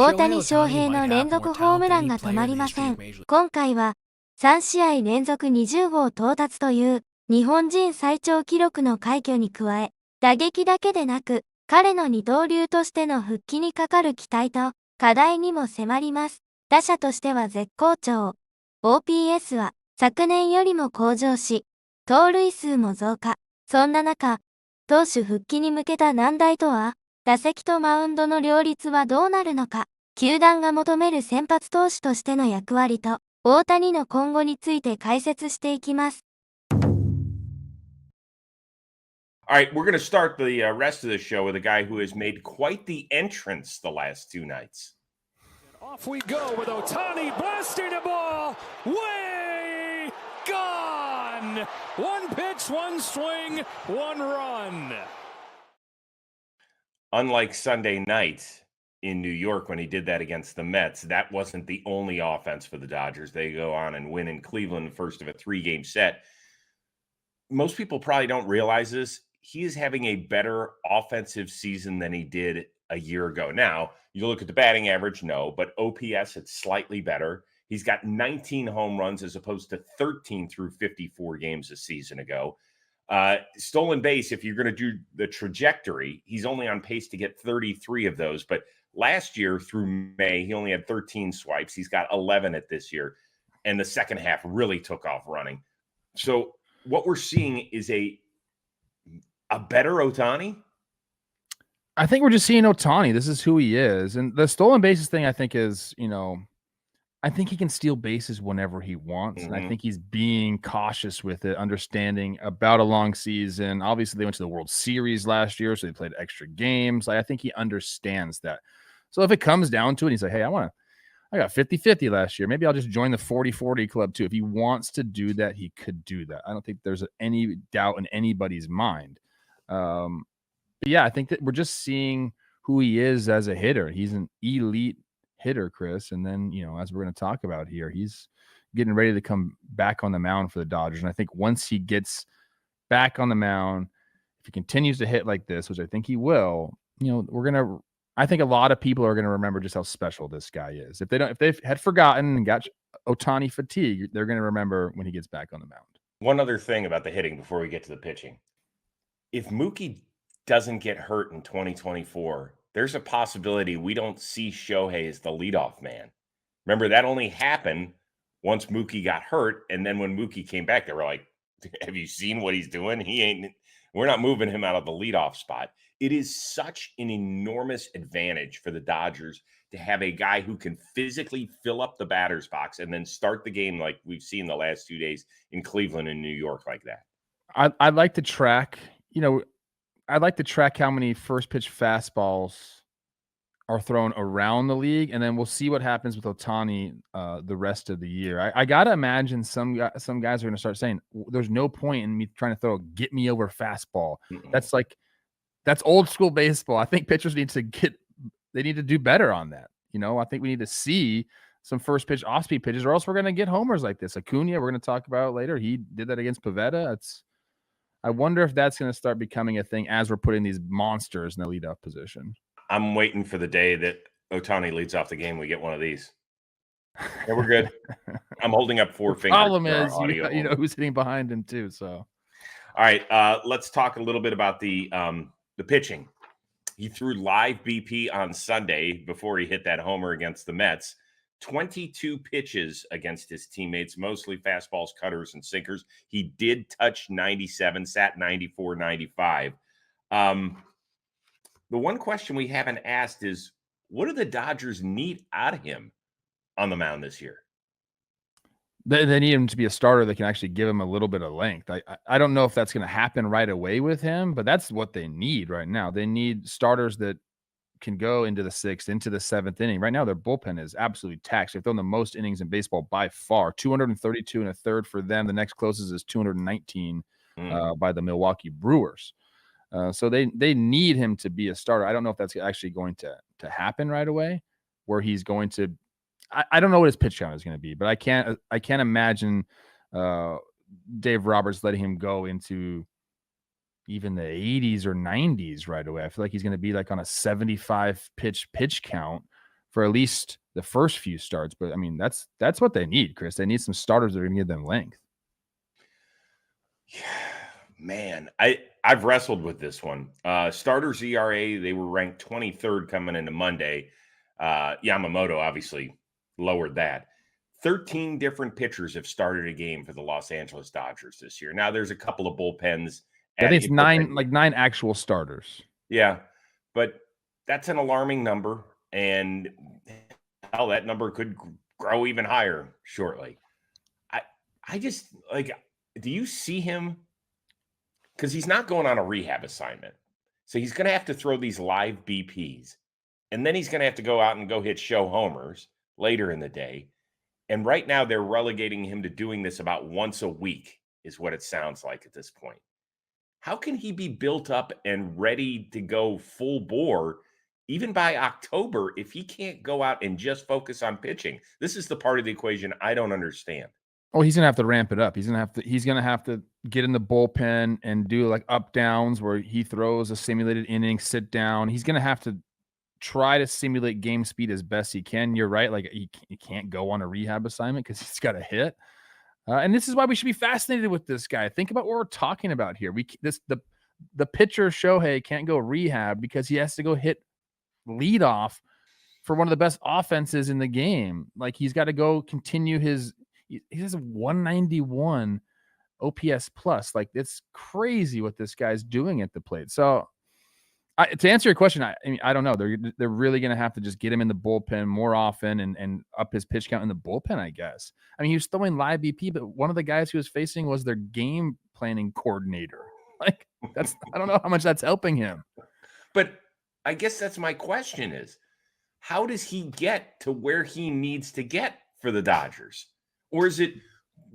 大谷翔平の連続ホームランが止まりません。今回は3試合連続20号到達という日本人最長記録の快挙に加え、打撃だけでなく彼の二刀流としての復帰にかかる期待と課題にも迫ります。打者としては絶好調。OPS は昨年よりも向上し、盗塁数も増加。そんな中、投手復帰に向けた難題とは、打席とマウンドの両立はどうなるのか、球団が求める先発投手としての役割と、大谷の今後について解説していきます。All right, we're going to start the rest of the show with a guy who has made quite the entrance the last two nights. Off we go with Ohtani blasting a ball. Way gone. One pitch, one swing, one run. Unlike Sunday night in New York when he did that against the Mets, that wasn't the only offense for the Dodgers. They go on and win in Cleveland, first of a 3-game set. Most people probably don't realize this. He is having a better offensive season than he did a year ago. Now, you look at the batting average, no, but OPS, it's slightly better. He's got 19 home runs as opposed to 13 through 54 games a season ago. Stolen base, if you're going to do the trajectory, he's only on pace to get 33 of those. But last year through May, he only had 13 swipes. He's got 11 at this year. And the second half really took off running. So what we're seeing is a better Ohtani? I think we're just seeing Ohtani. This is who he is. And the stolen bases thing, I think, is, I think he can steal bases whenever he wants. Mm-hmm. And I think he's being cautious with it, understanding about a long season. Obviously, they went to the World Series last year, so they played extra games. I think he understands that. So if it comes down to it, he's like, hey, I got 50-50 last year. Maybe I'll just join the 40-40 club too. If he wants to do that, he could do that. I don't think there's any doubt in anybody's mind. But yeah, I think that we're just seeing who he is as a hitter. He's an elite hitter, Chris. And then, as we're going to talk about here, he's getting ready to come back on the mound for the Dodgers. And I think once he gets back on the mound, if he continues to hit like this, which I think he will, I think a lot of people are going to remember just how special this guy is. If they've had forgotten and got Ohtani fatigue, they're going to remember when he gets back on the mound. One other thing about the hitting before we get to the pitching. If Mookie doesn't get hurt in 2024, there's a possibility we don't see Shohei as the leadoff man. Remember, that only happened once Mookie got hurt. And then when Mookie came back, they were like, have you seen what he's doing? We're not moving him out of the leadoff spot. It is such an enormous advantage for the Dodgers to have a guy who can physically fill up the batter's box and then start the game like we've seen the last 2 days in Cleveland and New York like that. I'd like to track, I'd like to track how many first pitch fastballs are thrown around the league, and then we'll see what happens with Ohtani the rest of the year. I got to imagine some guys are going to start saying, there's no point in me trying to throw a get me over fastball. Mm-mm. That's old school baseball. I think pitchers need to do better on that. I think we need to see some first pitch off-speed pitches, or else we're going to get homers like this. Acuna, we're going to talk about later. He did that against Pivetta. I wonder if that's going to start becoming a thing as we're putting these monsters in the leadoff position. I'm waiting for the day that Ohtani leads off the game. We get one of these. Yeah, we're good. I'm holding up 4 fingers. Problem is, you know who's sitting behind him too. So, all right, let's talk a little bit about the pitching. He threw live BP on Sunday before he hit that homer against the Mets. 22 pitches against his teammates, mostly fastballs, cutters, and sinkers. He did touch 97, sat 94, 95. The one question we haven't asked is, what do the Dodgers need out of him on the mound this year? They need him to be a starter that can actually give him a little bit of length. I don't know if that's going to happen right away with him, but that's what they need right now. They need starters that can go into the 6th, into the 7th inning. Right now, their bullpen is absolutely taxed. They've thrown the most innings in baseball by far, 232 and a third for them. The next closest is 219 by the Milwaukee Brewers. So they need him to be a starter. I don't know if that's actually going to happen right away, where he's going to. I don't know what his pitch count is going to be, but I can't imagine Dave Roberts letting him go into even the 80s or 90s right away. I feel like he's going to be like on a 75 pitch count for at least the first few starts. But I mean, that's what they need, Chris. They need some starters that are going to give them length. Yeah, man, I've wrestled with this one. Starters ERA, they were ranked 23rd coming into Monday. Yamamoto obviously lowered that. 13 different pitchers have started a game for the Los Angeles Dodgers this year. Now there's a couple of bullpens. I think it's nine actual starters. Yeah, but that's an alarming number, and hell, that number could grow even higher shortly. I just like, do you see him? Because he's not going on a rehab assignment. So he's going to have to throw these live BPs. And then he's going to have to go out and go hit show homers later in the day. And right now they're relegating him to doing this about once a week is what it sounds like at this point. How can he be built up and ready to go full bore even by October if he can't go out and just focus on pitching? This is the part of the equation I don't understand. Oh, he's gonna have to ramp it up. He's gonna have to get in the bullpen and do like up downs where he throws a simulated inning, sit down. He's gonna have to try to simulate game speed as best he can. You're right. Like he can't go on a rehab assignment because he's got a hit. And this is why we should be fascinated with this guy. Think about what we're talking about here. The pitcher Shohei can't go rehab because he has to go hit leadoff for one of the best offenses in the game. Like he's got to go continue his. He has a 191 OPS plus. Like it's crazy what this guy's doing at the plate. So to answer your question, I mean, I don't know. They're really going to have to just get him in the bullpen more often and up his pitch count in the bullpen, I guess. I mean, he was throwing live BP, but one of the guys he was facing was their game planning coordinator. Like I don't know how much that's helping him. But I guess that's my question is, how does he get to where he needs to get for the Dodgers? Or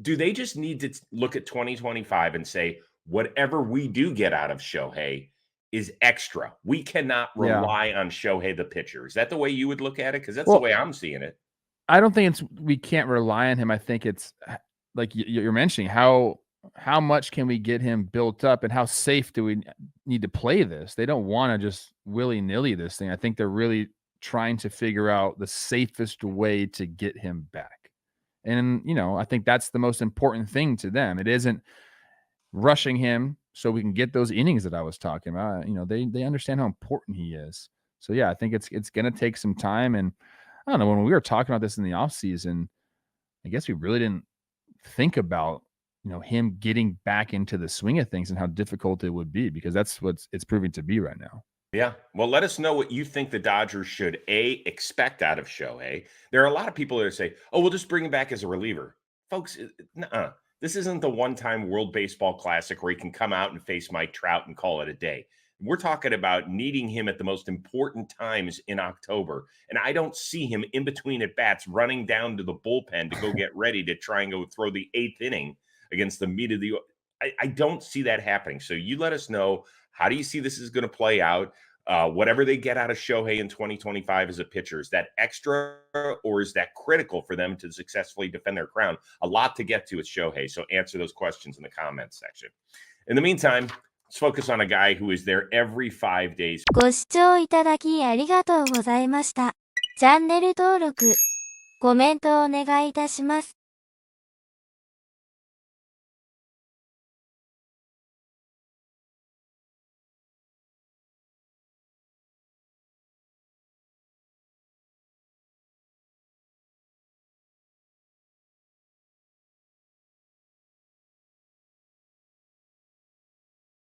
do they just need to look at 2025 and say, whatever we do get out of Shohei is extra? We cannot rely on Shohei the pitcher. Is that the way you would look at it? Because that's the way I'm seeing it. I don't think we can't rely on him. I think it's like you're mentioning, how much can we get him built up and how safe do we need to play this? They don't want to just willy-nilly this thing. I think they're really trying to figure out the safest way to get him back. And, I think that's the most important thing to them. It isn't rushing him so we can get those innings that I was talking about. They understand how important he is. So, yeah, I think it's going to take some time. And I don't know, when we were talking about this in the offseason, I guess we really didn't think about, him getting back into the swing of things and how difficult it would be, because that's what it's proving to be right now. Yeah. Well, let us know what you think the Dodgers should, expect out of Shohei. There are a lot of people that say, oh, we'll just bring him back as a reliever. Folks, this isn't the one-time World Baseball Classic where he can come out and face Mike Trout and call it a day. We're talking about needing him at the most important times in October. And I don't see him in between at-bats running down to the bullpen to go get ready to try and go throw the 8th inning against the meat of the – I don't see that happening. So you let us know, how do you see this is going to play out? Whatever they get out of Shohei in 2025 as a pitcher, is that extra or is that critical for them to successfully defend their crown? A lot to get to with Shohei, so answer those questions in the comments section. In the meantime, let's focus on a guy who is there every 5 days. ご視聴いただきありがとうございました。チャンネル登録、コメントをお願いいたします。